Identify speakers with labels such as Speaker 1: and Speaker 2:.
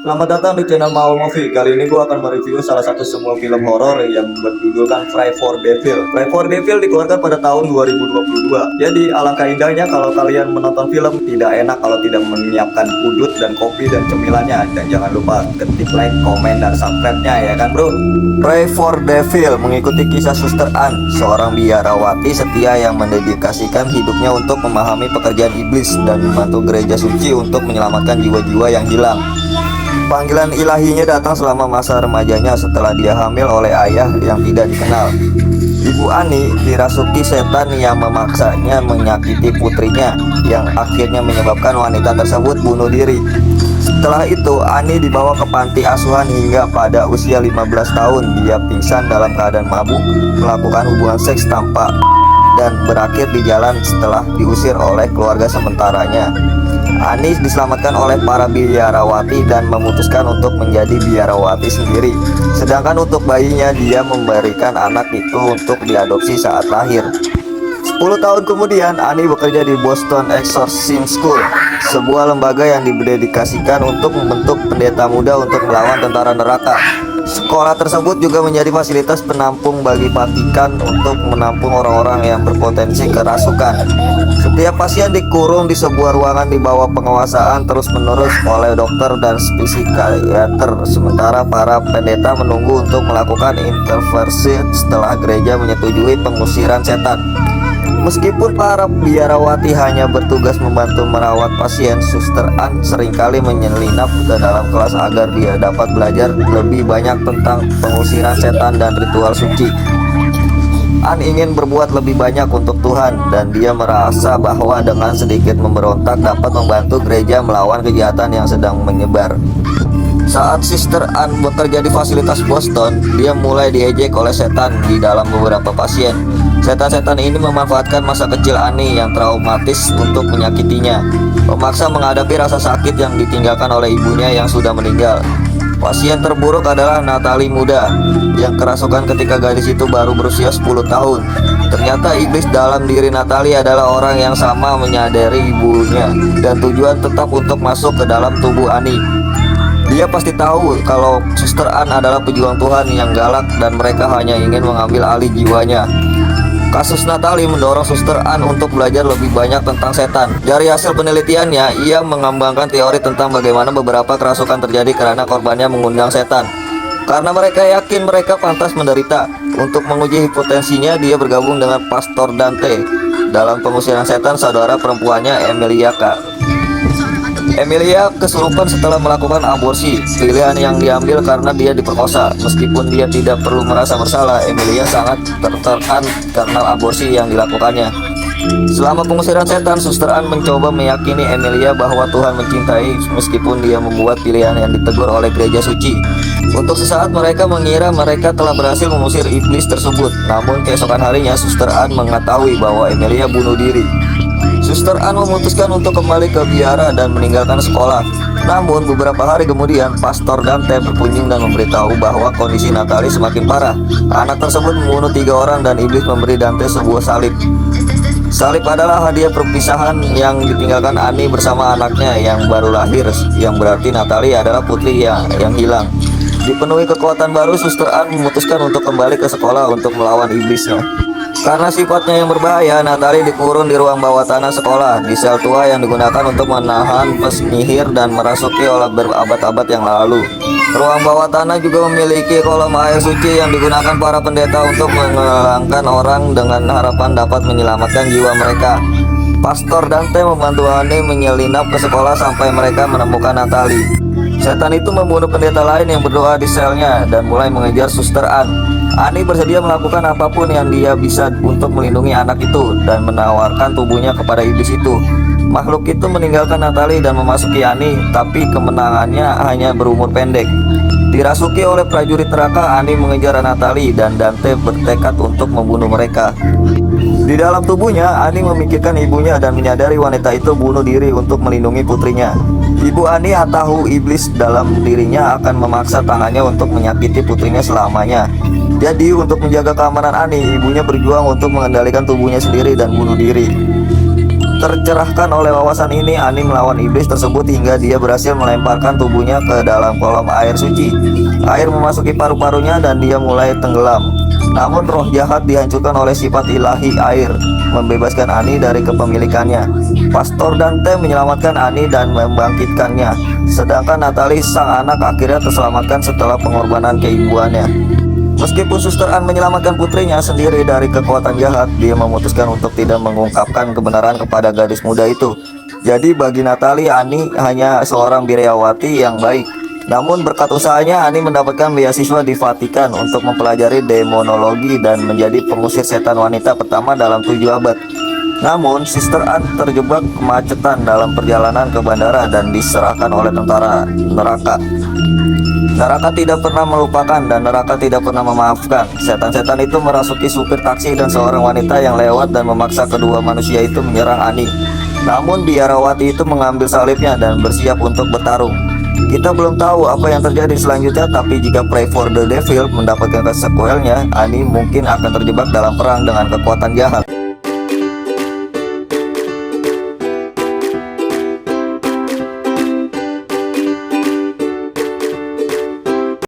Speaker 1: Selamat datang di channel Maul Movie. Kali ini gue akan mereview salah satu sebuah film horor yang berjudulkan Pray for Devil. Pray for Devil dikeluarkan pada tahun 2022. Jadi alangkah indahnya kalau kalian menonton film. Tidak enak kalau tidak menyiapkan udut dan kopi dan cemilannya. Dan jangan lupa ketik like, komen, dan subscribe-nya ya kan bro. Pray for Devil mengikuti kisah Suster Ann, seorang biarawati setia yang mendedikasikan hidupnya untuk memahami pekerjaan iblis dan membantu gereja suci untuk menyelamatkan jiwa-jiwa yang hilang. Panggilan ilahinya datang selama masa remajanya setelah dia hamil oleh ayah yang tidak dikenal. Ibu Ani dirasuki setan yang memaksanya menyakiti putrinya, yang akhirnya menyebabkan wanita tersebut bunuh diri. Setelah itu Ani dibawa ke panti asuhan hingga pada usia 15 tahun dia pingsan dalam keadaan mabuk, melakukan hubungan seks tanpa dan berakhir di jalan setelah diusir oleh keluarga sementaranya. Ani diselamatkan oleh para biarawati dan memutuskan untuk menjadi biarawati sendiri. Sedangkan untuk bayinya dia memberikan anak itu untuk diadopsi saat lahir. 10 tahun kemudian Ani bekerja di Boston Exorcism School, sebuah lembaga yang didedikasikan untuk membentuk pendeta muda untuk melawan tentara neraka. Sekolah tersebut juga menjadi fasilitas penampung bagi Vatikan untuk menampung orang-orang yang berpotensi kerasukan. Setiap pasien dikurung di sebuah ruangan di bawah penguasaan terus-menerus oleh dokter dan psikiater, sementara para pendeta menunggu untuk melakukan intervensi setelah gereja menyetujui pengusiran setan. Meskipun para biarawati hanya bertugas membantu merawat pasien, Suster Ann seringkali menyelinap ke dalam kelas agar dia dapat belajar lebih banyak tentang pengusiran setan dan ritual suci. Ann ingin berbuat lebih banyak untuk Tuhan dan dia merasa bahwa dengan sedikit memberontak dapat membantu gereja melawan kejahatan yang sedang menyebar. Saat Suster Ann bekerja di fasilitas Boston, dia mulai diejek oleh setan di dalam beberapa pasien. Setan-setan ini memanfaatkan masa kecil Ani yang traumatis untuk menyakitinya, memaksa menghadapi rasa sakit yang ditinggalkan oleh ibunya yang sudah meninggal. Pasien terburuk adalah Natalie muda yang kerasukan ketika gadis itu baru berusia 10 tahun. Ternyata iblis dalam diri Natalie adalah orang yang sama menyadari ibunya dan tujuan tetap untuk masuk ke dalam tubuh Ani. Dia pasti tahu kalau Suster Ann adalah pejuang Tuhan yang galak dan mereka hanya ingin mengambil alih jiwanya. Kasus Natalie mendorong Suster Ann untuk belajar lebih banyak tentang setan. Dari hasil penelitiannya, ia mengembangkan teori tentang bagaimana beberapa kerasukan terjadi karena korbannya mengundang setan. Karena mereka yakin mereka pantas menderita. Untuk menguji hipotensinya, dia bergabung dengan Pastor Dante dalam pengusiran setan saudara perempuannya Emilia K. Emilia kesurupan setelah melakukan aborsi, pilihan yang diambil karena dia diperkosa. Meskipun dia tidak perlu merasa bersalah, Emilia sangat tertekan karena aborsi yang dilakukannya. Selama pengusiran setan, Suster Ann mencoba meyakini Emilia bahwa Tuhan mencintai meskipun dia membuat pilihan yang ditegur oleh gereja suci. Untuk sesaat mereka mengira mereka telah berhasil mengusir iblis tersebut. Namun keesokan harinya Suster Ann mengetahui bahwa Emilia bunuh diri. Suster Ann memutuskan untuk kembali ke biara dan meninggalkan sekolah. Namun beberapa hari kemudian Pastor Dante berkunjung dan memberitahu bahwa kondisi Natalie semakin parah. Anak tersebut membunuh 3 orang dan iblis memberi Dante sebuah salib. Salib adalah hadiah perpisahan yang ditinggalkan Ani bersama anaknya yang baru lahir, yang berarti Natalie adalah putri yang hilang. Dipenuhi kekuatan baru, Suster Ann memutuskan untuk kembali ke sekolah untuk melawan iblisnya. Karena sifatnya yang berbahaya, Natalie dikurung di ruang bawah tanah sekolah, di sel tua yang digunakan untuk menahan penyihir dan merasuki oleh berabad-abad yang lalu. Ruang bawah tanah juga memiliki kolam air suci yang digunakan para pendeta untuk menenangkan orang dengan harapan dapat menyelamatkan jiwa mereka. Pastor Dante membantu Ani menyelinap ke sekolah sampai mereka menemukan Natalie. Setan itu membunuh pendeta lain yang berdoa di selnya dan mulai mengejar Suster Ann. Ani bersedia melakukan apapun yang dia bisa untuk melindungi anak itu dan menawarkan tubuhnya kepada iblis itu. Makhluk itu meninggalkan Natalie dan memasuki Ani, tapi kemenangannya hanya berumur pendek. Dirasuki oleh prajurit neraka, Ani mengejar Natalie dan Dante bertekad untuk membunuh mereka. Di dalam tubuhnya, Ani memikirkan ibunya dan menyadari wanita itu bunuh diri untuk melindungi putrinya. Ibu Ani tahu iblis dalam dirinya akan memaksa tangannya untuk menyakiti putrinya selamanya. Jadi untuk menjaga keamanan Ani, ibunya berjuang untuk mengendalikan tubuhnya sendiri dan bunuh diri. Tercerahkan oleh wawasan ini, Ani melawan iblis tersebut hingga dia berhasil melemparkan tubuhnya ke dalam kolam air suci. Air memasuki paru-parunya dan dia mulai tenggelam. Namun roh jahat dihancurkan oleh sifat ilahi air, membebaskan Ani dari kepemilikannya. Pastor Dante menyelamatkan Ani dan membangkitkannya, sedangkan Natalie sang anak akhirnya terselamatkan setelah pengorbanan keibuannya. Meskipun Suster Anne menyelamatkan putrinya sendiri dari kekuatan jahat, dia memutuskan untuk tidak mengungkapkan kebenaran kepada gadis muda itu. Jadi bagi Natalie, Ani hanya seorang biryawati yang baik. Namun berkat usahanya, Ani mendapatkan beasiswa di Vatikan untuk mempelajari demonologi dan menjadi pengusir setan wanita pertama dalam 7 abad. Namun, Sister Anne terjebak kemacetan dalam perjalanan ke bandara dan diserahkan oleh tentara neraka. Neraka tidak pernah melupakan dan neraka tidak pernah memaafkan. Setan-setan itu merasuki supir taksi dan seorang wanita yang lewat dan memaksa kedua manusia itu menyerang Ani. Namun biarawati itu mengambil salibnya dan bersiap untuk bertarung. Kita belum tahu apa yang terjadi selanjutnya, tapi jika Pray for the Devil mendapatkan sequelnya, Ani mungkin akan terjebak dalam perang dengan kekuatan jahat.